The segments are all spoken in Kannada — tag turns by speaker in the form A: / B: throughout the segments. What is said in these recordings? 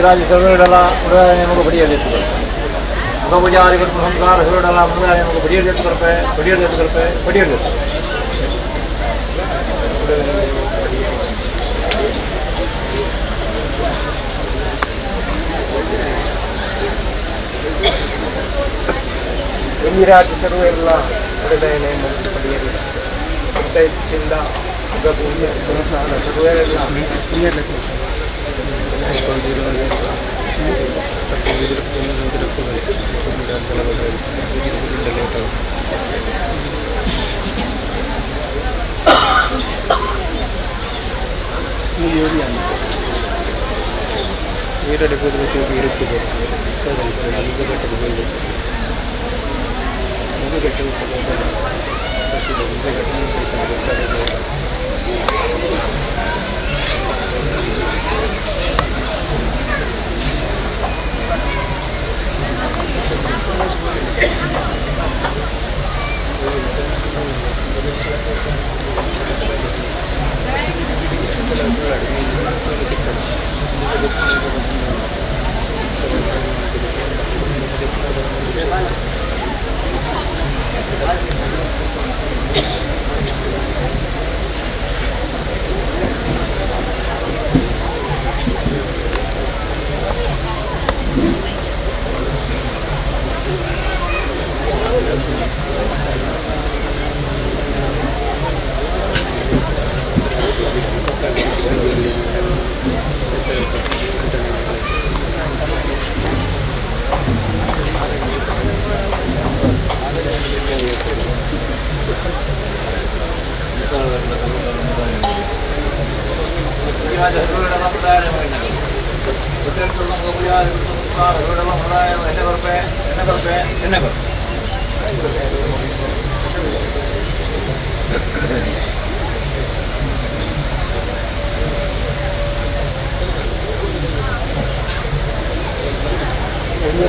A: ರಾಜ ಸರ್ವಡಲ ಮುರಾಯ ನಮಗೆ ಬಡಿಯಲಿತ್ತು ಮುಖಪೂಜಾರಿ ಕೊಟ್ಟು ಸಂಸಾರ ಸರ್ವಡಲ ಮುರಾಯ ನಮಗೆ ಬಡಿಯಲಿತ್ತು ಕೃಪೆ ಬಡಿಯಲಿತ್ತು ಕೃಪೆ ಬಡಿಯಲಿತ್ತು
B: ರಾಜ್ಯ ಸರ್ವ ಎಲ್ಲ ಹೊಡೆದನೆ ಮುಕ್ತಿ ಪಡೆಯಲಿ ಮುಕ್ತಿಯಿಂದ ಸಂಸಾರ ಸರ್ವರೆಲ್ಲ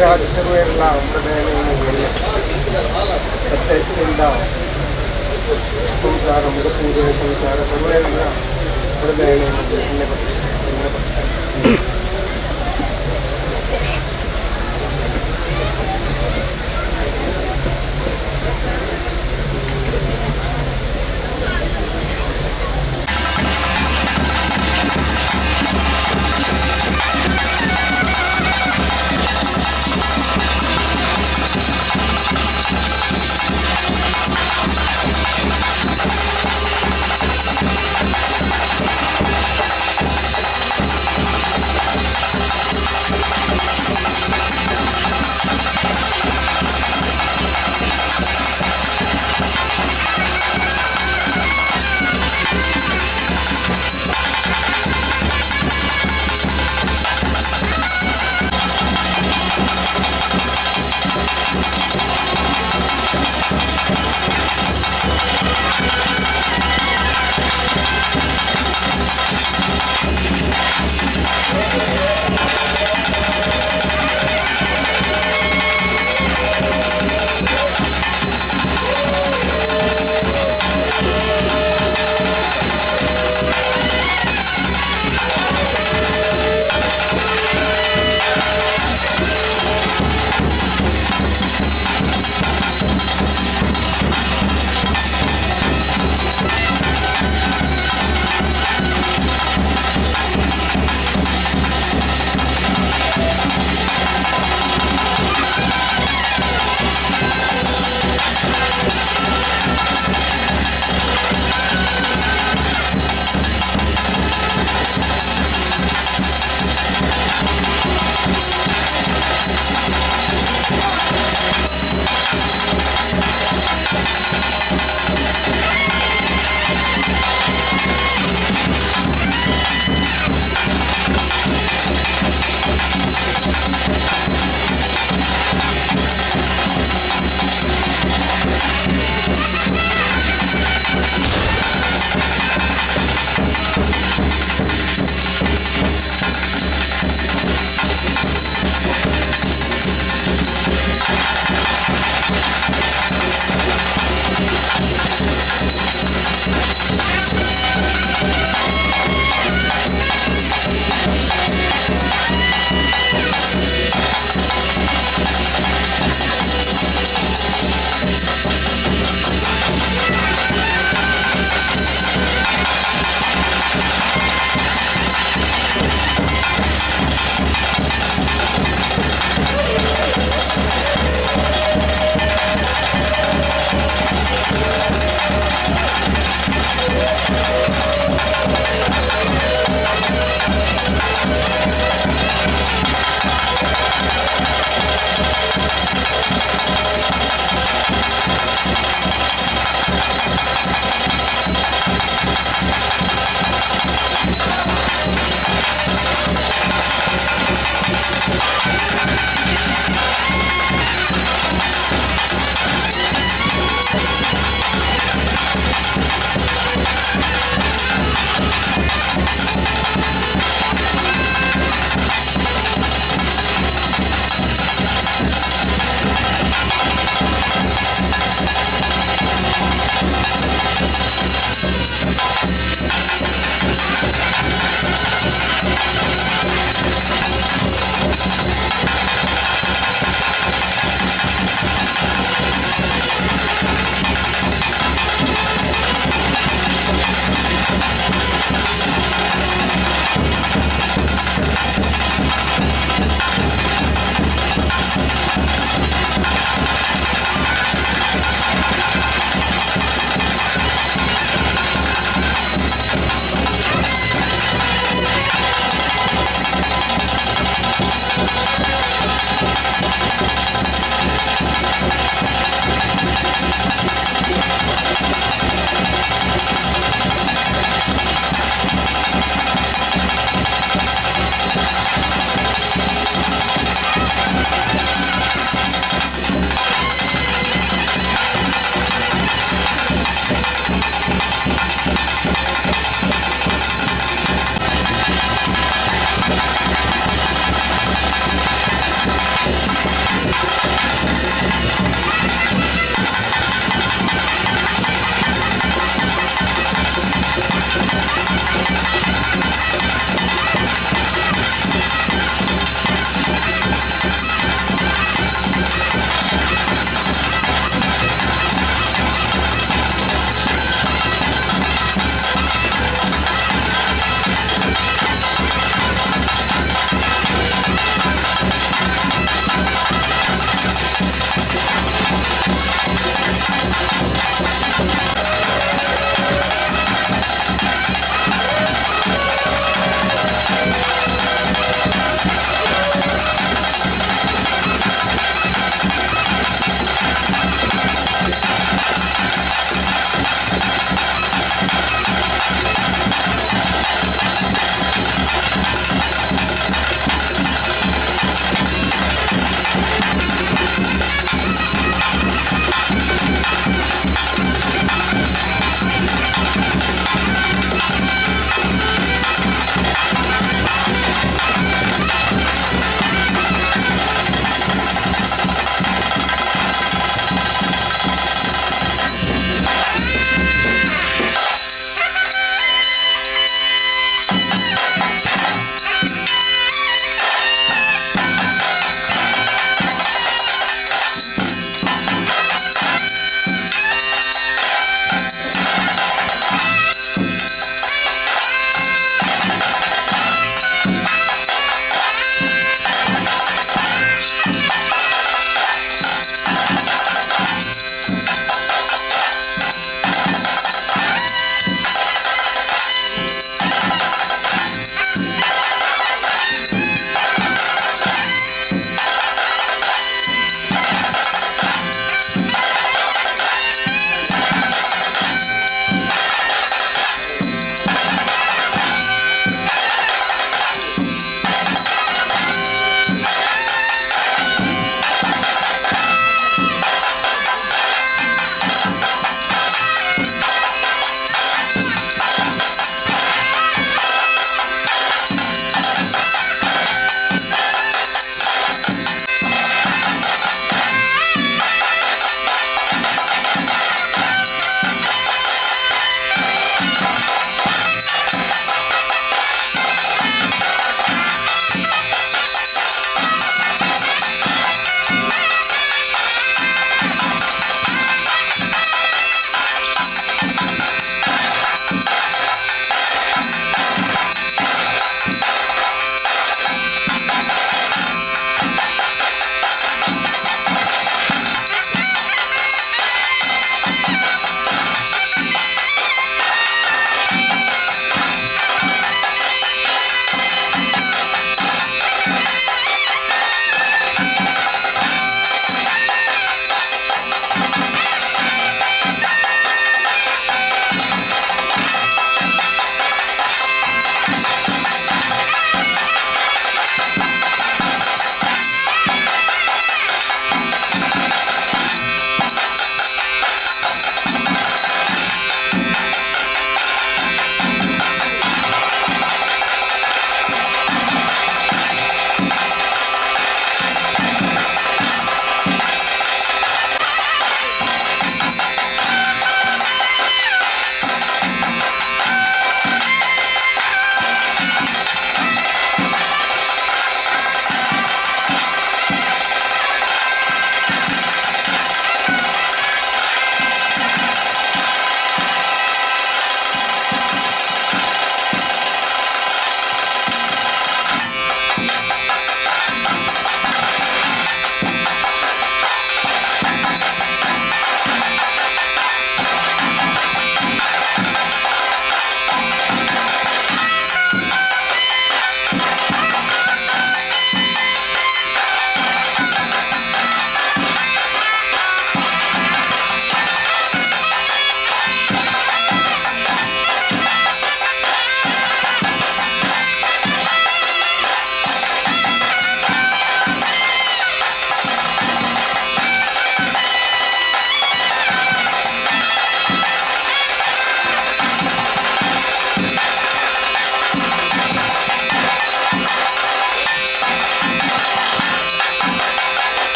B: ರಾಜ್ಯ ಸರ್ವ ಎಲ್ಲ ಹೊಡೆದನೆಯಿಂದ ಸಂಸಾರ ಮುಖಪೂಜೆ ಸಂಸಾರ ಸರ್ವರೆಲ್ಲ ಹೊಡೆದನೆ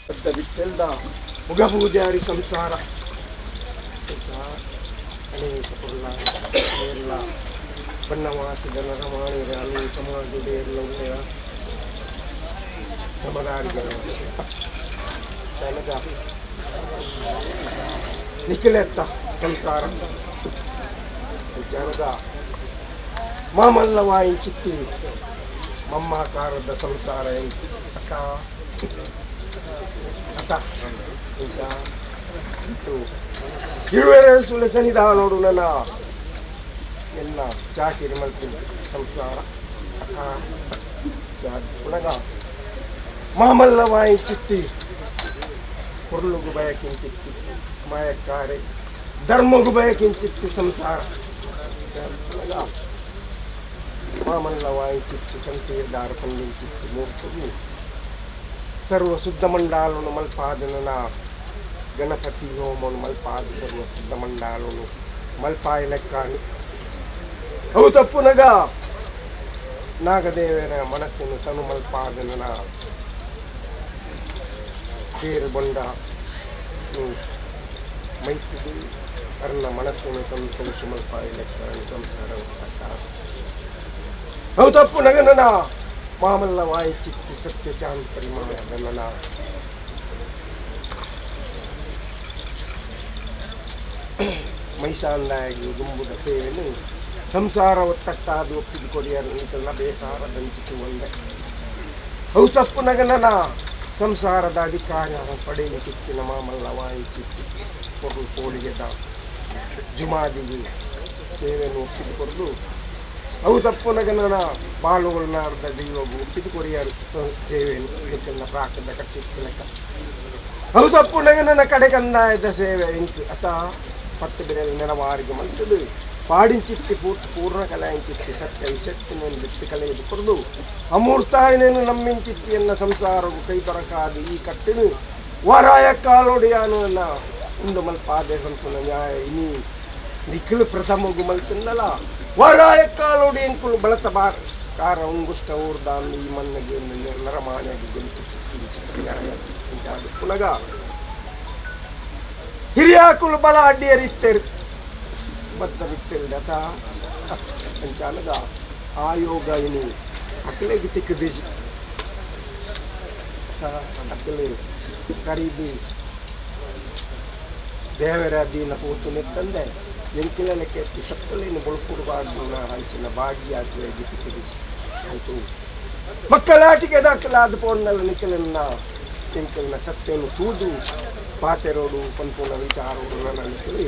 B: ಬದ್ಧ ಬಿತ್ತೆಲ್ದ ಮುಗಪೂಜಾರಿ ಸಂಸಾರ ಅನೇಕ ಪುಲ್ಲ ಎಲ್ಲ ಬಣ್ಣವಾಸಿದ ನರಮಾಣಿರ ಅಲ್ಲಿ ಸಮಾಜದ ಎಲ್ಲ ಒಳ್ಳೆಯ ಸಮರಾರಿಗಳ ಜನಗ ನಿಖಿಲೆತ್ತ ಸಂಸಾರ ಜನಗ ಮಾಮಲ್ಲ ವಾಯಿಂಚಿತ್ತಿ ಮಮ್ಮಾಕಾರದ ಸಂಸಾರ ಎಂಕಿ ಅಕ್ಕ ಅಕ್ಕ ಈಗ ಇರುವೆರ ಸುಳ್ಳು ಸನ್ನಿಧಾನೋಡು ನನ್ನ ಎಲ್ಲ ಚಾಕಿರಿ ಮಲ್ಪಿ ಸಂಸಾರ ಪುನಗ ಮಾಮಲ್ಲ ವಾಯಿಂಚಿತ್ತಿ ಹುರುಳುಗು ಬಯಕಿಂಚಿತ್ತಿ ಮಾಯಕ್ಕಾರೆ ಧರ್ಮಗು ಬಯಕಿಂಚಿತ್ತಿ ಸಂಸಾರ ಪುನಗ ಮಾಮಲ್ಲ ವಾಯಿಂಚಿತ್ತಿ ಕಂತೀರ್ದಾರ ಪಂಡಿಂಚಿತ್ತಿ ಮೂರ್ತುಗು ಸರ್ವ ಶುದ್ಧ ಮಂಡಾಲನು ಮಲ್ಪಾದನ ಗಣಪತಿ ಹೋಮನು ಮಲ್ಪಾದ ಸರ್ವ ಶುದ್ಧ ಮಂಡಾಲನು ಮಲ್ಪಾಯ ಲೆಕ್ಕಾಣಿ ಅವು ತಪ್ಪುನಗ ನಾಗದೇವರ ಮನಸ್ಸನ್ನು ತನು ಮಲ್ಪಾದನ ಸೇರು ಬಂಡ ಮೈತ್ರಿ ಅರ್ನ ಮನಸ್ಸನ್ನು ಸಂತೋಷ ಮಲ್ಪಾಯ ಲೆಕ್ಕಾಣಿ ಸಂಸಾರ ಅವು ತಪ್ಪುನಗ ನನ್ನ ಮಾಮಲ್ಲ ವಾಯಿಚಿತ್ತಿ ಸತ್ಯ ಚಾಂದ್ ಪರಿಮಾಣ ಮೈಸಾಂದಾಗಿ ಗುಂಬುದ ಸೇವೆನು ಸಂಸಾರ ಒತ್ತಟ್ಟಾದು ಒಪ್ಪಿದು ಕೊಡಿಯರು ಇಂಕಲ್ನ ಬೇಸಾರ ದಂಚಿತು ಒಂದೇ ಅವು ತಪ್ಪುನಗನ ಸಂಸಾರದ ಅಧಿಕಾರ ಪಡೆಯುತ್ತಿತ್ತಿನ ಮಾಮಲ್ಲ ವಾಯಿಚಿತ್ತಿ ಕೊಡು ಕೋಳಿಗೆದ ಜುಮಾದಿಗೆ ಸೇವೆಯನ್ನು ಒಪ್ಪಿದು ಕೊಡಲು ಅವು ತಪ್ಪುನಗನ ಬಾಳುಗಳನ್ನಾರ್ದ ದೈವವು ಒಪ್ಪಿದು ಕೊರಿಯರು ಸೇವೆಯನ್ನು ಪ್ರಾಕದ ಕಟ್ಟಿತ್ತು ಲೆಕ್ಕ ಅವು ತಪ್ಪುನಗನ ಕಡೆ ಕಂದಾಯದ ಸೇವೆ ಇಂಕ್ ಅತ ಪತ್ತು ಬೆರೆಯಲ್ಲಿ ನೆರವಾರಿಗೆ ಮಂತದು ಪಾಡಿಂಚಿತ್ತಿ ಪೂರ್ಣ ಕಲಾಯಿಂಚಿತ್ತಿ ಸತ್ಯ ವಿಷತ್ತಿನನ್ನು ಬಿಟ್ಟು ಕಲೆಯದು ಕೊರದು ಅಮೂರ್ತಾಯನೇನು ನಮ್ಮಿಂಚಿತ್ತಿಯನ್ನ ಸಂಸಾರವು ಕೈ ತೊರಕಾದ ಈ ಕಟ್ಟಿನ ವಾರಾಯ ಕಾಲೊಡೆಯಾನು ನನ್ನ ಉಂಡು ಮಲ್ಪಾದೆ ಸಂಪುನ ನ್ಯಾಯ ಇನಿ ನಿಖಿಲು ಪ್ರಥಮಗು ಮಲ್ತಿನ್ನಲ ವಾರಾಯ ಕಾಲೊಡೆ ಎಂಕುಲು ಬಳತ ಬಾರ ಕಾರ ಉಂಗುಷ್ಟ ಊರ್ದಾನ್ ಈ ಮಣ್ಣಿಗೆ ನರಮಾಣಿಯಾಗಿ ಗೆಲ್ತಿ ನ್ಯಾಯ ಇಂಚಾದು ಪುನಗ ಹಿರಿಯಾಕುಲು ಬಲ ಅಡ್ಡಿಯರಿತ್ತೇರು ಬದ್ಧ ಬಿತ್ತೆಲ್ಡತ ಅಂಚಾನಗ ಆಯೋಗ ಇನಿ ಅಕಲೆಗೆ ತಿಕ್ಕದಿಜಿ ಅಕಲೆ ಕರೀದಿ ದೇವರ ದೀನ ಪೂತು ನೆತ್ತಂದೆ ಎಂಕಿಲ ಲೆಕ್ಕ ಎತ್ತಿ ಸತ್ತಲೇನು ಬಳುಕುಡುಬಾರ್ದು ಹಂಚಿನ ಭಾಗಿಯಾಗಿ ತಿಕ್ಕದಿಜಿ ಆಯಿತು ಮಕ್ಕಳಾಟಿಗೆ ದಾಖಲಾದ ಪೋರ್ನಲ್ಲ ನಿಖಲನ್ನ ಎಂಕಲ್ನ ಸತ್ಯನು ತೂದು ಪಾತೆರೋಡು ಪಂಪುನ ವಿಚಾರೋಡು ನನ್ನ ನಿಖಲಿ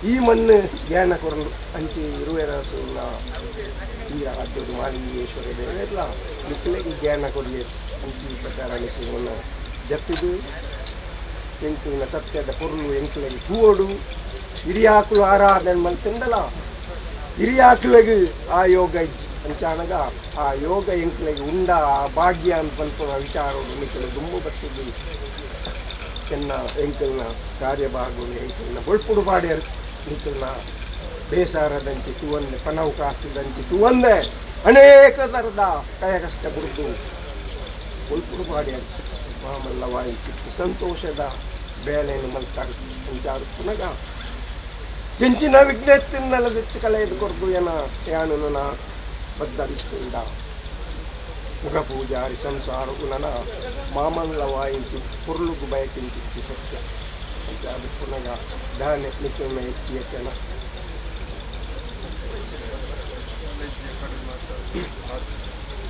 B: ಈ ಮಣ್ಣು ಜ್ಞಾನ ಕೊರಲು ಅಂಚೆ ಇರುವೆರಸುಲ್ಲ ಈ ರಾಜ್ಯದ ಮಾಲಿಂಗೇಶ್ವರ ದೇವೆಲ್ಲ ನಿಖಲೆಗೆ ಜ್ಞಾನ ಕೊಡಲಿ ಅಂಚಿ ಪ್ರಕಾರ ನಿಖಲನ್ನು ಜತ್ತಿದು ಎಂಕಲಿನ ಸತ್ಯದ ಪೊರುಳು ಎಂಕಲಿಗೆ ತೂವಡು ಹಿರಿಯಾಕುಲು ಆರಾಧನೆ ಮಲ್ತಿಂಡಲ ಹಿರಿಯಾಕುಲಿಗೆ ಆ ಯೋಗ ಇಜ್ಜಿ ಅಂಚಾನಗ ಆ ಯೋಗ ಎಂಕಲಿಗೆ ಉಂಡ ಆ ಭಾಗ್ಯ ಅಂತ ಪಂಪುನ ವಿಚಾರೋಡು ನಿಖಲು ದುಂಬು ಬತ್ತಿದ್ದು ಎನ್ನ ಎಂಕಲ್ನ ಕಾರ್ಯಭಾಗವನ್ನು ಎಂಕಲ್ನ ಬೊಳ್ಪುಡು ಬಾಡ್ಯಾರು ನಿಖಲ್ನ ಬೇಸಾರದಂತೆ ತುವಂದೆ ಪನವಕಾಶದಂತೆ ತುವಂದೆ ಅನೇಕ ಥರದ ಕಯ ಕಷ್ಟ ಬಿಡ್ದು ಬೊಳ್ಪುಡು ಬಾಡ್ಯಾರು ಮಾಮಲ್ಲ ವಾಯಿಸಿತ್ತು ಸಂತೋಷದ ಬೇಳೆಯನ್ನು ಮಲ್ತಾರೆ ಅಂಚಾರು ಪುನಗ ಹೆಂಚಿನ ವಿಜ್ಞೆತ್ತಿನಲ್ಲದೆತ್ತು ಕಳೆಯದು ಕೊರದು ಏನ ಯಾನುನ ಬದ್ಧರಿಸಿದ ಮುಖ ಪೂಜಾರಿ ಸಂಸಾರವು ನನ್ನ ಮಾಮಲ್ಲ ವಾಯಿಂಚಿ ಪುರ್ಲುಗು ಬಯಕಿಂಚಿತ್ತಿ ಸತ್ಯ ಅದು ಪುನಗ ದಾನೆ ನಿಖಿಲ್ನ ಹೆಚ್ಚಿ ಹೆಚ್ಚನ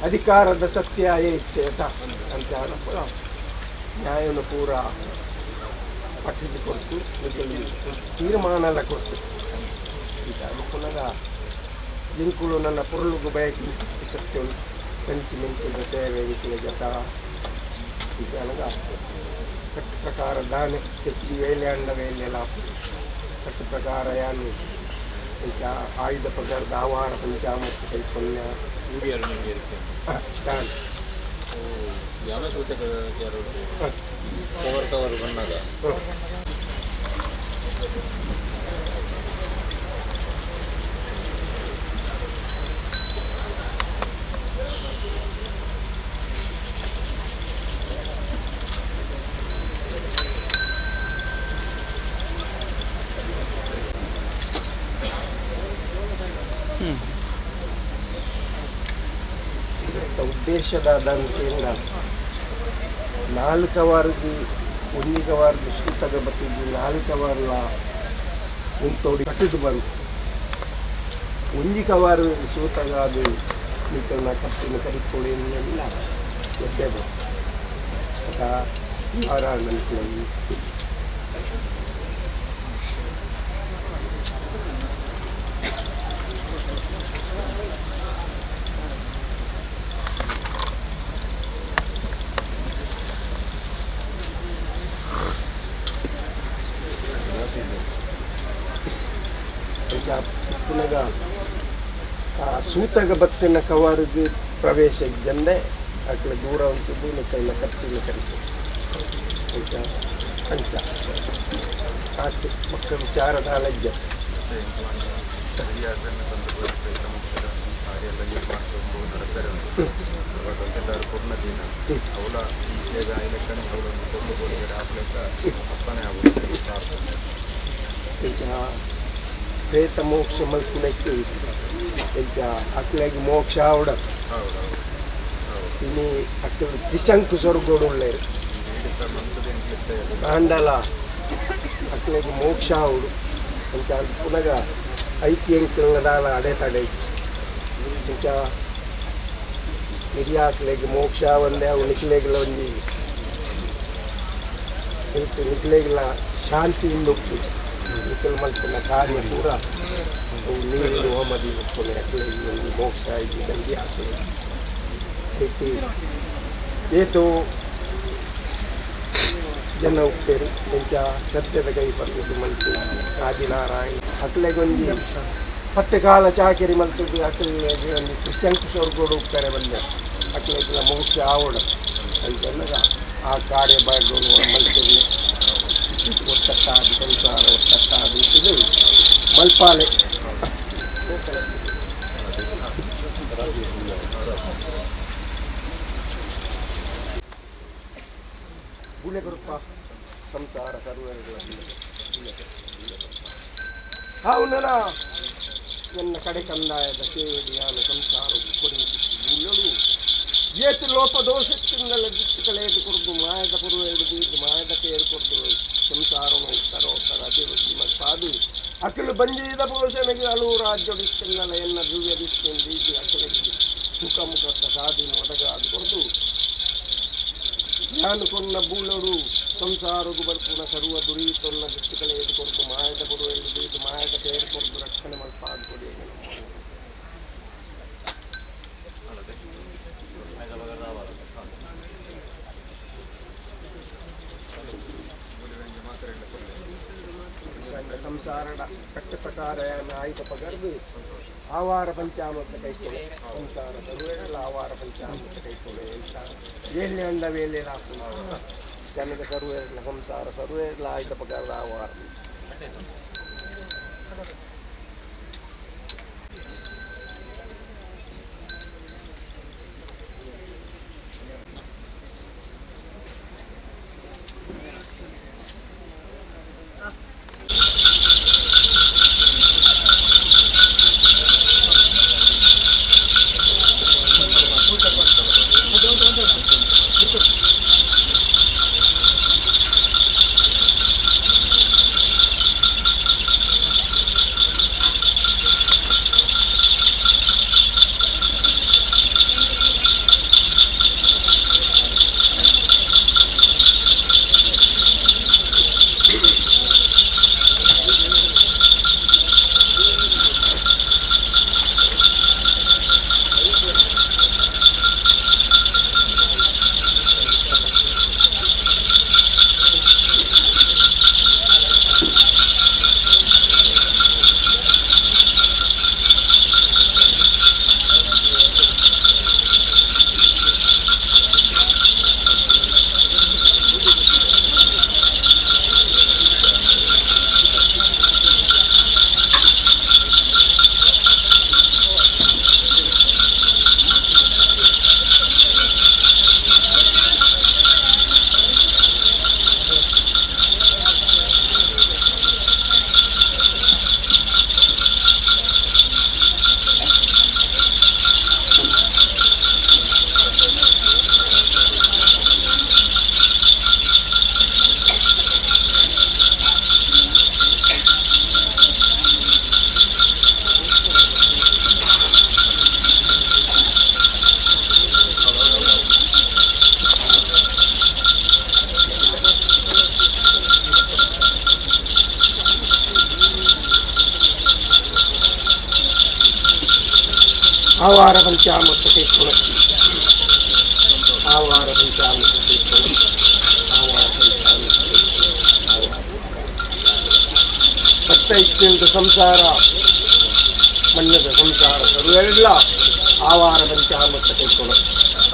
B: ಅಧಿಕಾರದ ಸತ್ಯ ಏತ ಅಂತ ಪುರ ನ್ಯಾಯವನ್ನು ಪೂರ ಪಟ್ಟಿದ್ದು ಕೊಡ್ತು ನಿಖಿಲ್ ತೀರ್ಮಾನ ಎಲ್ಲ ಕೊಡ್ತು ಈಗ ಪುನಗ ಜಿಂಕುಳು ನನ್ನ ಪುರ್ಲುಗು ಬಯಕಿಂಚಿತ್ತಿ ಸತ್ಯ ಸಂಚಿ ಮಿಂಚಿದ ಸೇವೆ ನಿಖಿಲ ಜತ ಇದನಗ ಕಟ್ಟು ಪ್ರಕಾರ ದಾನೆ ಹೆಚ್ಚಿ ವೇಲೆ ಅಂಡ ವೇಲೆಲ್ಲ ಕಟ್ಟು ಪ್ರಕಾರ ಯಾನು ಪಂಚ ಆಯುಧ ಪ್ರಕಾರದ ಆವಾರ ಪಂಚಾಮೃತ ಕೈಪುಣ್ಯ ದಾನ
A: ಜ್ಞಾನ ಸೂಚಕ ಕವರ್ ಬಂದಾಗ
B: ದೇಶದ ದಂತೆಯಿಂದ 4 ವಾರದ್ದು 1 ವಾರದ ಸೂತಗ ಬತ್ತಿದ್ದು 4 ವಾರ ಉಂಟೋಡಿ ಕಟ್ಟಿದ್ದು ಬಂತು 1 ವಾರ ಸೂತಗ ಅದು ನಿಂತನ್ನ ಕಟ್ಟಿನ ಕರಿಕೊಳ್ಳಿಲ್ಲ ಒದ್ದೆ ಬಂತು ವಾರ ನನಗೆ ಪುನಗ ಸೂತಗ ಬತ್ತಿನ ಕವರ್ಗೆ ಪ್ರವೇಶ ಇದ್ದಂದೆ ಅಕ್ಲ ದೂರ ಉಂಟು ನಿಕ್ಕಲ್ಲ ಕತ್ತಿನ ಕರಿತು ಅಂಚ ಆಕೆ ಮಕ್ಕ ವಿಚಾರದ ಲಜ್ಜ ಪ್ರೇತ ಮೋಕ್ಷ ಮಲ್ಪುನಕ್ಕೆ ಈಗ ಅಕ್ಲಾಗಿ ಮೋಕ್ಷ ಆವಡ ಇನಿ ಅಕ್ಕ ತ್ರಿಶಂಕು ಸ್ವರ್ಗೋಡು ಒಳ್ಳೆ ಆಂಡಲ ಅಕ್ಲಾಗಿ ಮೋಕ್ಷ ಆವಡು ಅಂತ ಪುನಗ ಐಕಿ ಅಂಕಲ್ನದಾಲ ಅಡೆಸಡೆ ಇಚ್ಚು ಇಂಚ ಹಿರಿಯ ಅಕ್ಲಾಗಿ ಮೋಕ್ಷ ಒಂದೇ ಅವು ನಿಕ್ಲೇಗಿಲ್ಲ ಒಂದಿ ನಿಕ್ಲೇಗಿಲ್ಲ ಶಾಂತಿಯಿಂದ ಉಪ್ಪು ನಿಖಲ್ ಮಲ್ಪನ ಕಾರ್ಯ ಪೂರ ನೀರು ಹೋಮದಿ ಉಪ್ಪುನೆ ಅಕ್ಲಾಗಿ ಒಂದು ಮೋಕ್ಷ ಇದು ದಂಡಿ ಹಾಕಲು ಏತು ಜನ ಉಪ್ಪೇರು ಕೊಂಚ ಸತ್ಯದ ಕೈ ಪರ್ತದ್ದು ಮಲ್ತು ಆದಿನಾರಾಯಣ ಅಕ್ಲೆಗೊಂದು 10 ಕಾಲ ಚಾಕರಿ ಮಲ್ತದ್ದು ಅಕ್ಲೆಗೆ ಒಂದು ತ್ರಿಶಂಕು ಸ್ವರ್ಗೋಡು ಉಪ್ಪರೆ ಬಂದೆ ಅಕ್ಲೆಗೆಲ್ಲ ಮೋಕ್ಷ ಆವಡ ಅಂತಂದಾಗ ಆ ಕಾರ್ಯ ಬಾಡ್ಗಳು ಮಲ್ತದ್ದು ಒತ್ತಟ್ಟಾದ ಸಂಸಾರ ಒತ್ತಟ್ಟಾದ ಇದು ಮಲ್ಪಾಲೆ ಗುಳೆಗರುಪ್ಪ ಸಂಸಾರ ಸರ್ವಗಳಲ್ಲಿ ಅವನ ನನ್ನ ಕಡೆ ಕಂದಾಯದ ಸೇವೆಯಾನ ಸಂಸಾರ ಕೊಡಿಸಿತ್ತು ಗುಳ್ಳಳು ಏತು ಲೋಪದೋಷಕ್ಕಿಂದಲೇ ದಿಕ್ಕು ಕಳೆದು ಕೊಡ್ದು ಮಾಯದ ಪುರು ಹಿಡಿದು ಮಾಯದ ಪೇರು ಕೊಡ್ದು ಸಂಸಾರವನ್ನು ಉತ್ತರ ಅಭಿವೃದ್ಧಿ ಮಲ್ಪಾದು ಅಕಲು ಬಂಜಿದ ಪೋಷಣೆಗೆ ಹಲವು ರಾಜ್ಯಡಿಸ್ತಿನ್ನಲ್ಲ ಎನ್ನ ದಿವ್ಯದಿಸ್ತೆಂದು ಇದು ಅಕಲಿಗೆ ಮುಖ ಮುಖ ಸಾಧಿನ ಒದಗಾದು ಕೊಡ್ದು ನಾನು ಕೊನ್ನ ಬೂಳರು ಸಂಸಾರಗೂ ಬರ್ಪುನ ಸರ್ವ ದುರಿತೊನ್ನ ದಿಕ್ಕುಗಳೇ ಎದುಕೊಡ್ದು ಮಾಯದ ಕೊಡು ಎದು ಮಾಯದ ಪೇರು ಕೊಡ್ದು ರಕ್ಷಣೆ ಮಲ್ಪಾದು ಕೊಡಿ ಸಂಸಾರದ ಕಟ್ಟ ಪ್ರಕಾರ ಆಯ್ತ ಪಗರ್ದು ಆವಾರ ಪಂಚಾಮೃತ ಕೈಕೊಳ್ಳೆ ಸಂಸಾರ ತರುವೆಲ್ಲ ಆವಾರ ಪಂಚಾಮೃತ ಕೈಕೊಳ್ಳೆ ಎಲ್ಲಿ ಅಂದ ವೇಳೆ ಹಾಕು ಜನದ ಸರ್ವೇರ್ಲ ಸಂಸಾರ ಸರ್ವೇರ್ಲ ಆಯ್ತ ಪಗಾರದ ಆವಾರ ಆವಾರ ಪಂಚಾಮೃತ ಕೈಕೊಳ ಆವಾರ ಪಂಚಾಮೃತ ಕೈಕೊಳ ಆವಾರ ಪಂಚಾಮೃತ ಭಕ್ತ ಇತ್ಯಂತ ಸಂಸಾರ ಮನ್ನದ ಸಂಸಾರ ಸರ್ವೆಲ್ಲ ಆವಾರ ಪಂಚಾಮೃತ ಕೈಕೊಳ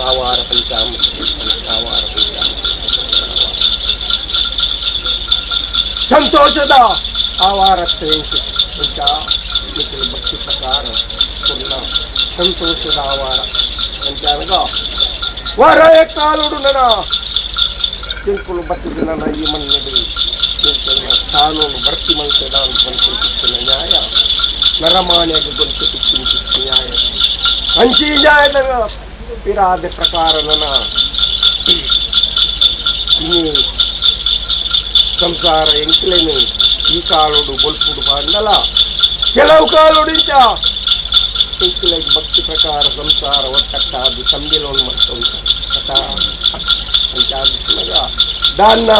B: ಆವಾರ ಪಂಚಾಮೃತ ಕೈಕೊಳ ಆವಾರ ಪಂಚಾಮೃತ ಸಂತೋಷದ ಆವಾರಕ್ಕೆ ಪಂಚ ಮಿತ್ರ ಭಕ್ತಿ ಪ್ರಕಾರ ಪೂರ್ಣ ಸಂತೋಷದ ಆವಾರ ಪಂಚಾಂಗ ವಾರ ಕಾಲುಡು ನನ್ನ ತಿಳ್ಕೊಂಡು ಬರ್ತದೆ ನನ್ನ ಈ ಮನೆಯಲ್ಲಿ ಕಾನೂನು ಭರ್ತಿ ಮಲ್ತದ ಅಂತ ಅನ್ಕೊಂಡಿರ್ತೀನಿ ನ್ಯಾಯ ನರಮಾನ್ಯಾಗ ಗೊಂತು ತಿಕ್ಕಿನ ನ್ಯಾಯ ಹಂಚಿ ನ್ಯಾಯದ ಇರಾದ ಪ್ರಕಾರ ನನ್ನ ಇನ್ನು ಸಂಸಾರ ಎಂಕ್ಲೇನು ಈ ಕಾಲೋಡು ಬೊಲ್ಪುಡು ಬಂದಲ್ಲ ಕೆಲವು ಕಾಲೋಡಿಂಚ ಎಂಕ್ಲೆಗ್ ಭಕ್ತಿ ಪ್ರಕಾರ ಸಂಸಾರ ಒಟ್ಟಟ್ಟಾದು ಸಂಬಿಲೋನು ಮಾಡ್ಕೊಂಡು ಅಂಚಾದ ದಾನ್ನ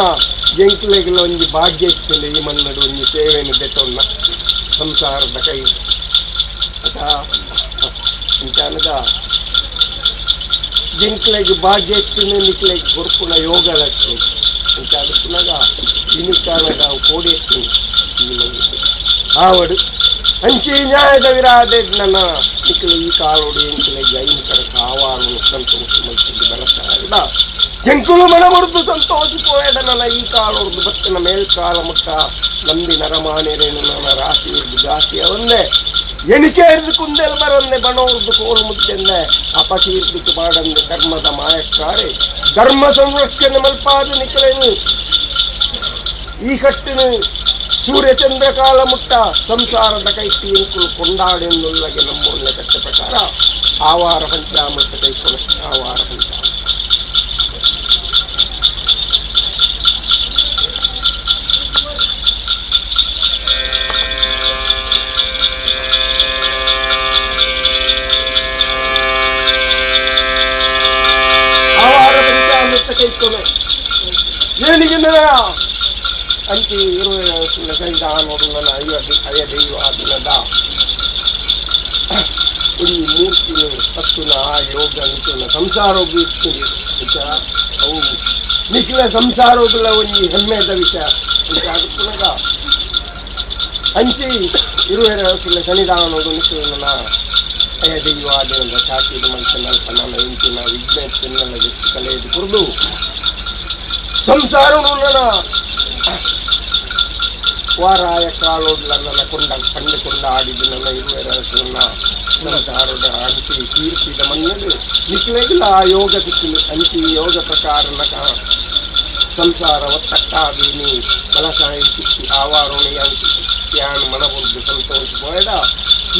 B: ಎಂಕ್ಲೆಗ್ಲ ಒಂಜಿ ಭಾಗ್ಯ ಇರ್ತದೆ ಈ ಮನ್ನಡು ಒಂಜಿ ಸೇವೆಯನ್ನು ಬೆಟ್ಟೊನ್ನ ಸಂಸಾರದ ಕೈ ಅಂಚಾನಗ ಎಂಕ್ಲೆಗ್ ಭಾಗ್ಯ ಇರ್ತದೆ ನಿಕ್ಲೆಗ್ ಗೊರ್ಪುನ ಯೋಗ ಲಕ್ಷೆ ಅಂಚಾದ ಇನಿಕಾನಗ ಕೋಡಿ ಎತ್ತೀನಿ ಈ ಮಂದಿಗೆ ಆವಡು ಅಂಚಿ ನ್ಯಾಯದ ವಿರಾದೆ ನನ್ನ ನಿಕ್ಲೆ ಈ ಕಾಲೋಡು ಎಂಕ್ಲೆಗ್ ಐನಿಕರ ಆವಾರವನ್ನು ಸಂತೋಷ ಮಲ್ತಿದ್ದು ಬೆಳಸಾದ ಜಂಕುಲು ಮನ ಮುರಿದು ಸಂತೋಷಿಪೋಯಡ ನನ್ನ ಈ ಕಾಲೋರ್ದು ಬತ್ತನ ಮೇಲ್ಕಾಲ ಮುಟ್ಟ ನಂಬಿ ನರಮಾಣಿರೇನು ನನ್ನ ರಾಶಿ ಇರ್ದು ಜಾಸ್ತಿ ಅವನ್ನೇ ಎಣಿಕೆ ಇರ್ದು ಕುಂದೆಲ್ ಬರಂದೆ ಬಣೋರ್ದು ಕೋಲು ಮುಚ್ಚಂದೆ ಅಪಕೀರ್ತಿಗೆ ಮಾಡಂದೆ ಧರ್ಮದ ಮಾಯಕ್ಕಾರೆ ಧರ್ಮ ಸಂರಕ್ಷಣೆ ಮಲ್ಪಾದ ನಿಕ್ಲೇನು ಈ ಕಟ್ಟಿನ ಸೂರ್ಯಚಂದ್ರ ಕಾಲ ಮುಟ್ಟ ಸಂಸಾರದ ಕೈಟಿ ಎಂಕುಲು ಕೊಂಡಾಡೆನ್ನುಲ್ಲಗೆ ನಮ್ಮೊಳ್ಳೆ ಕಟ್ಟ ಪ್ರಕಾರ ಆವಾರ ಪಂಚಾಮೃತ ಕೈಕೊಳ ಆವಾರ ಪಂಚಾಮೃತ ಆವಾರ ಪಂಚಾಮೃತ ಕೈಕೊಳ ಏನಿಗೆ ಅಂಚಿ ಇರುವ ಗಂಡ ನೋಡು ನನ್ನ ಅಯ್ಯ ದೈವ ದಿನದ ಈ ಮೂರ್ತಿನ ಹತ್ತುನ ಆ ಯೋಗ ನಿಂತು ಸಂಸಾರೋಗಿ ಇರ್ತೀನಿ ವಿಷಯ ಅವು ನಿಖಿಲ ಸಂಸಾರೋಗಲ ಒಂಜಿ ಹೆಮ್ಮೆದ ವಿಷಯ ಅಂತ ಆಗುತ್ತನಾಗ ಅಂಚಿ ಇರುವೆ ಸನ್ನಿಧಾನ ನೋಡು ನಿಖಿಲ ನನ್ನ ಅಯ್ಯ ದೈವ ದಿನದ ಸಾಕಿದ ಮನುಷ್ಯನಲ್ಪ ನನ್ನ ಇಂಚಿನ ವಿಜ್ಞಾನ ವ್ಯಕ್ತಿ ಕಲೆಯದು ಕುರಿದು ಸಂಸಾರ ನನ್ನ ವಾರಾಯ ಕಾಲೋಡ್ಲ ನನ್ನ ಕಂಡುಕೊಂಡ ಆಡಿದ್ದು ನನ್ನ ಇರುವೆ ಸಂಸಾರದ ಅಂಚಿ ತೀರ್ಸಿದ ಮಣ್ಣಲ್ಲಿ ನಿಖಿಲೆಗಿಲ್ಲ ಆ ಯೋಗ ಸಿಕ್ಕಿನಿ ಅಂಚಿ ಯೋಗ ಪ್ರಕಾರನ ಸಂಸಾರ ಒತ್ತಟ್ಟಾದೀನಿ ಮನಸಾಯಿ ಸಿಕ್ಕಿ ಆವಾರೋಣಿ ಅಂಚಿ ಯಾನ್ ಮನಬುದ್ದು ಸಂತೋಷ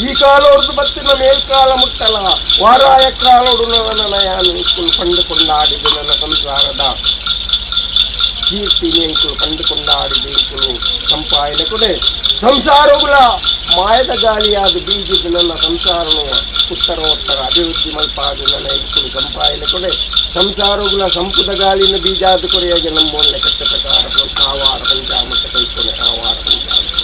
B: ಈ ಕಾಲೋರ್ದು ಬತ್ತಿನ ಮೇಲ್ಕಾಲ ಮುಟ್ಟಲ ವಾರಾಯ ಕಾಲೋಡು ನನ್ನ ಯಾನು ನಿಕ್ಕುಲು ಕಂಡುಕೊಂಡಾಡಿದ್ದು ನನ್ನ ಸಂಸಾರದ ಕೀರ್ತಿ ಎಂಕುಲು ಕಂಡುಕೊಂಡಾಡಿದ ಎಂಕುಲು ಸಂಪಾಯನೆ ಕೊಡೆ ಸಂಸಾರಗಳ ಮಾಯದ ಗಾಳಿಯಾದ ಬೀಜದ ನನ್ನ ಸಂಸಾರನು ಉತ್ತರೋತ್ತರ ಅಭಿವೃದ್ಧಿ ಮಲ್ಪಾದ ನನ್ನ ಎಂಕುಲು ಸಂಪಾಯನೆ ಕೊಡೆ ಸಂಸಾರಗಳ ಸಂಪುದ ಗಾಳಿನ ಬೀಜಾದ ಕೊರೆಯಾಗಿ ನಮ್ಮೊಳ್ಳೆ ಕಟ್ಟ ಪ್ರಕಾರ ಆವಾರ ಪಂಚಾಮೃತ ಕೈಕೊನೆ ಆವಾರ ಪಂಚಾಮೃತ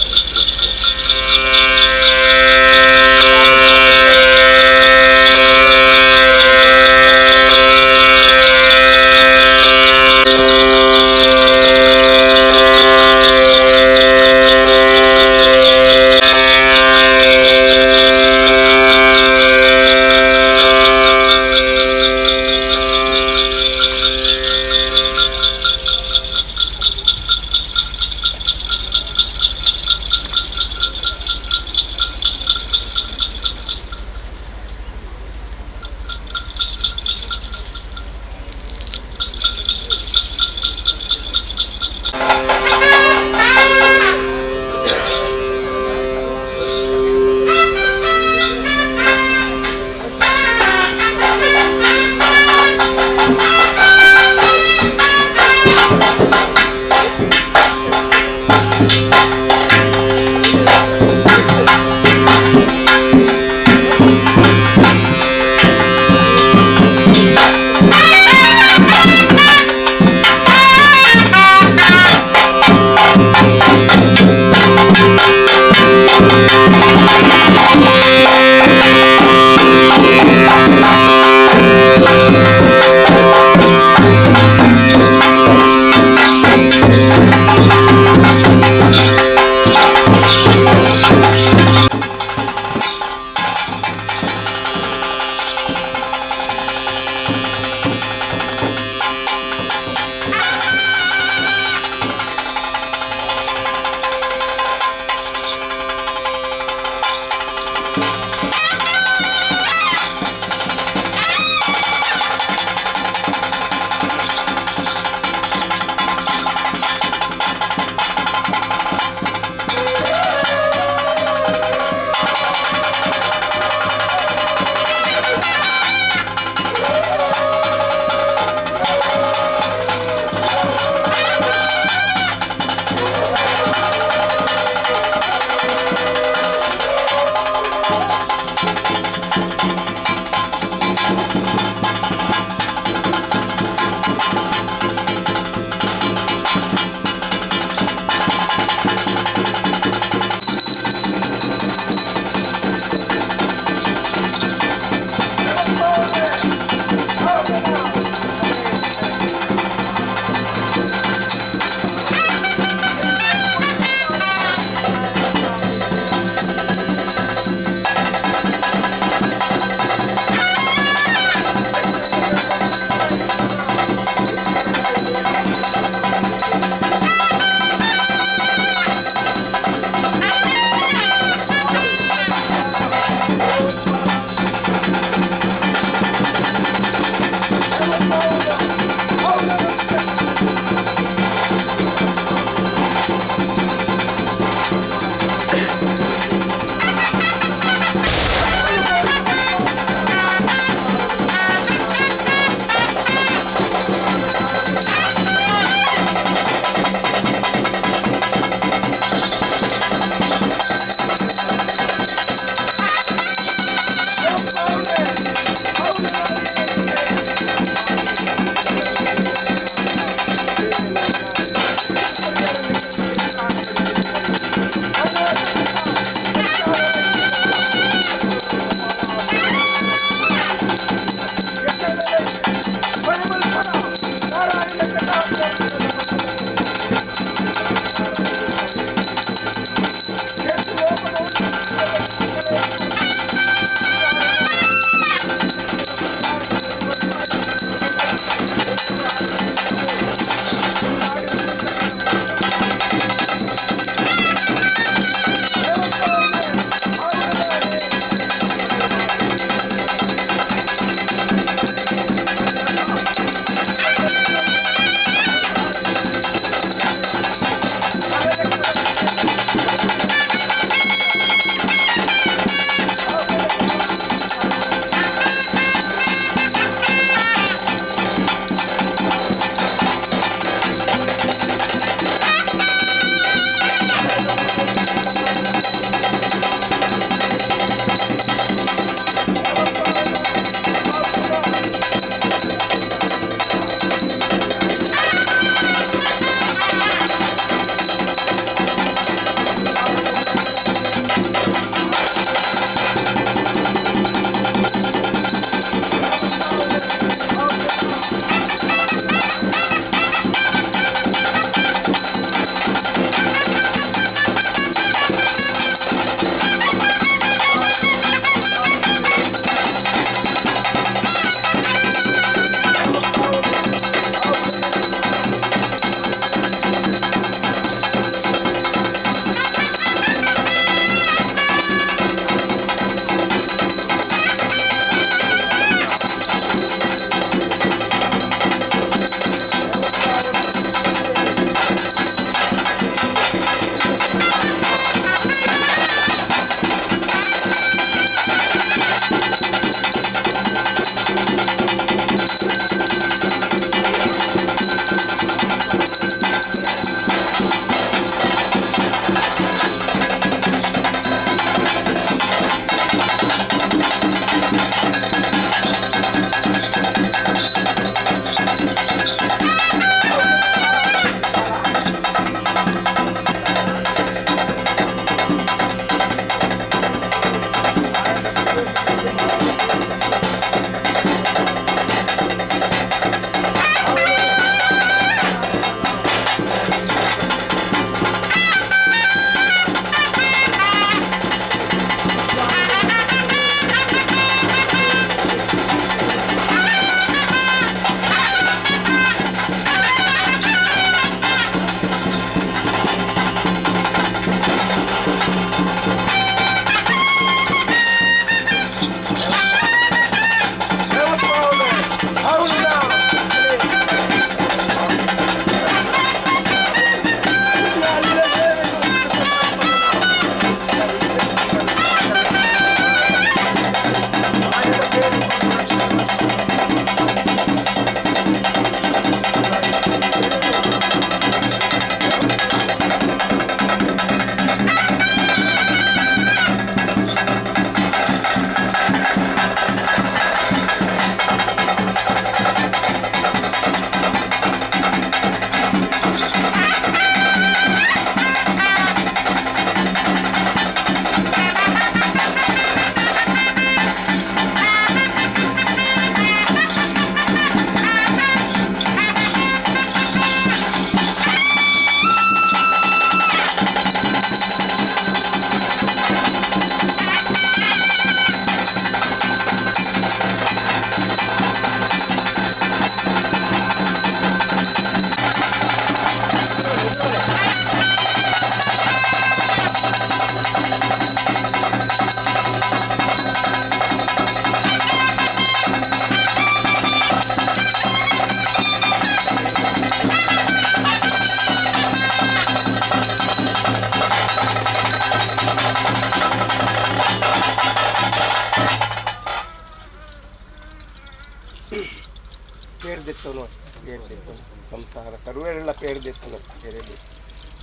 B: ಸಂಸಾರ ಸರ್ವೇರೆಲ್ಲ ಪೇರ್ದೆತ್ತನ ಸೇರಿದೆ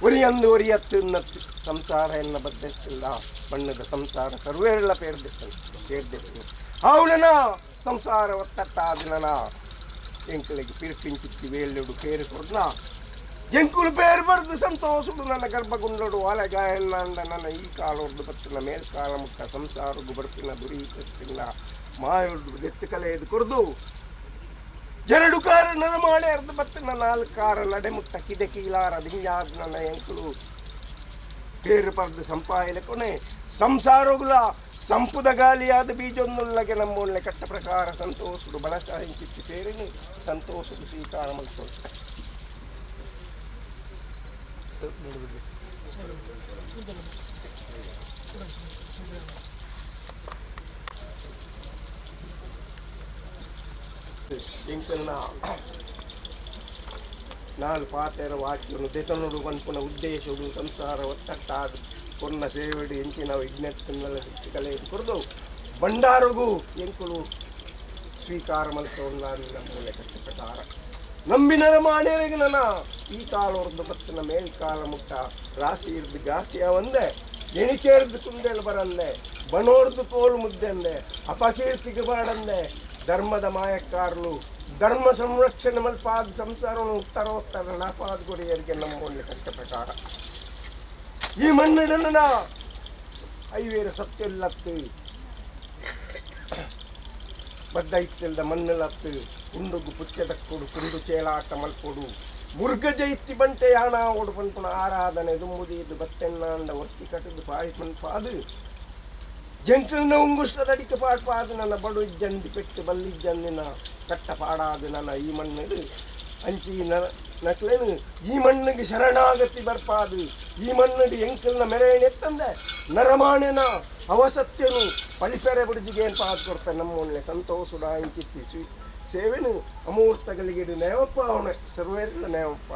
B: ಒರಿಯಂದು ಒರಿಯತ್ತು ಸಂಸಾರ ಎನ್ನ ಬದ್ದೆತ್ತಿಲ್ಲ ಬಣ್ಣದ ಸಂಸಾರ ಸರ್ವೇರೆಲ್ಲ ಪೇರ್ದೆತ್ತನು ಅವನನ ಸಂಸಾರ ಒತ್ತಟ್ಟಾದಿನ ಎಂಕಳಿಗೆ ಪಿರ್ಪಿಂಚಿತ್ತಿ ವೇಳೆಡು ಪೇರು ಕೊಡ್ನ ಎಂಕುಲು ಪೇರು ಬರೆದು ಸಂತೋಷಡು ನನ್ನ ಗರ್ಭಗುಂಡಡು ಅಲೆಗಾಯಣ್ಣ ನನ್ನ ಈ ಕಾಲ ಹೊಡೆದು ಬತ್ತಿನ ಮೇಲ್ಕಾಲ ಮುಟ್ಟ ಸಂಸಾರದು ಬರ್ಪಿನ ದುರೀತಿಲ್ಲ ಮಾಯೊಡ್ದು ಎತ್ತು ಕಲೆಯದು ಕೊಡ್ದು ಎರಡು ಕಾರ ನನ್ನ ಮಾಡೆ ಅರ್ಧ ಬತ್ತಿನ 4 ಕಾರ ನಡೆಮುಟ್ಟ ಕಿದೆ ಕೀಲಾರ ದಿಂಗಾದ ನನ್ನ ಎಂಕುಲು ಪೇರು ಪಡೆದು ಸಂಪಾಯಲೆ ಕೊನೆ ಸಂಸಾರಗುಲ ಸಂಪುದ ಗಾಳಿಯಾದ ಬೀಜೊಂದುಲ್ಲಗೆ ನಮ್ಮೊಳ್ಳೆ ಕಟ್ಟ ಪ್ರಕಾರ ಸಂತೋಷಡು ಬಣಸಾಹಿಂಚಿತ್ತಿ ಪೇರಿನಿ ಸಂತೋಷಡು ಸ್ವೀಕಾರ ಮಾಡ್ಕೊಳ್ತಾರೆ ಎಂಕಲ್ನ 4 ಪಾತೆರ ವಾಕ್ಯನು ದೆತನುಡು ಪನ್ಪುನ ಉದ್ದೇಶಡು ಸಂಸಾರ ಒತ್ತಟ್ಟಾದ ಕೊನ್ನ ಸೇವೆಡು ಎಂಚಿನ ವಿಜ್ಞಾನಲ್ಲ ಕಲೆಯದು ಕೊರದು ಬಂಡಾರಗೂ ಎಂಕುಲು ಸ್ವೀಕಾರ ಮಲ್ಕೊಂಡು ನಮ್ಮೂಲೆ ಕಟ್ಟ ಪ್ರಕಾರ ನಂಬಿನರ ಮಾಣೆರೆಗೆ ನನ್ನ ಈ ಕಾಲ ಹೊರದು ಬತ್ತಿನ ಮೇಲ್ಕಾಲ ಮುಟ್ಟ ರಾಶಿ ಇರ್ದು ಗಾಸಿಯ ಒಂದೆ ಎಣಿಕೇರ್ದು ಕುಂದೆಲ್ ಬರಂದೆ ಬಣೋರ್ದು ತೋಲು ಮುದ್ದೆ ಅಂದೆ ಅಪಕೀರ್ತಿಗೆ ಬಾಡಂದೆ ಧರ್ಮದ ಮಾಯಕ್ಕಾರಲು ಧರ್ಮ ಸಂರಕ್ಷಣೆ ಮಲ್ಪಾದ ಸಂಸಾರವನ್ನು ಉತ್ತರೋತ್ತರ ನಾಪಾದ ಗುರಿಯರಿಗೆ ನಮ್ಮೊಳ್ಳೆ ಕಟ್ಟ ಪ್ರಕಾರ ಈ ಮಣ್ಣಿಡನ ಐವೇರ ಸತ್ಯಲ್ಲತ್ತು ಬದ್ದ ಇತ್ತಿಲ್ದ ಮಣ್ಣಲ್ಲತ್ತು ಕುಂಡುಗು ಪುಚ್ಚದ ಕೊಡು ಕುಂಡು ಚೇಲಾಟ ಮಲ್ಕೊಡು ಮುರ್ಗ ಜೈತಿ ಬಂಟೆ ಯಾಣ ಓಡು ಪನ್ಪುಣ ಆರಾಧನೆ ದುಂಬುದಿ ಇದು ಬತ್ತೆನ್ನ ಅಂದ ಒತ್ತಿ ಕಟ್ಟದು ಪಾಯಿ ಪನ್ಪಾದು ಜಂಕ್ಸಲ್ನ ಉಂಗುಷ್ಟದ ಅಡಿಕೆ ಪಾಡ್ಪಾದು ನನ್ನ ಬಡು ಇಜ್ಜಂದಿ ಪೆಟ್ಟು ಬಲ್ಲಿಜ್ಜಂದಿನ ಕಟ್ಟ ಪಾಡಾದು ನನ್ನ ಈ ಮಣ್ಣಿಡು ಅಂಚಿ ನಕ್ಲೇನು ಈ ಮಣ್ಣಿಗೆ ಶರಣಾಗತಿ ಬರ್ಪಾದು ಈ ಮಣ್ಣಿಡು ಎಂಕಲ್ನ ಮೆರೆಯಣೆತ್ತಂದೆ ನರಮಾಣೆನ ಅವಸತ್ಯನು ಪಳಿಪೆರೆ ಬಿಡಿಜಿಗೆ ಏನು ಪಾದು ಕೊಡ್ತಾರೆ ನಮ್ಮ ಒಳ್ಳೆ ಸಂತೋಷುಡ ಇಂಚಿತ್ತಿ ಸೇವೆನು ಅಮೂರ್ತಗಳಿಗೆ ನೇವಪ್ಪ ಅವನೇ ಸರ್ವೇರಿಲ್ಲ ನೇವಪ್ಪ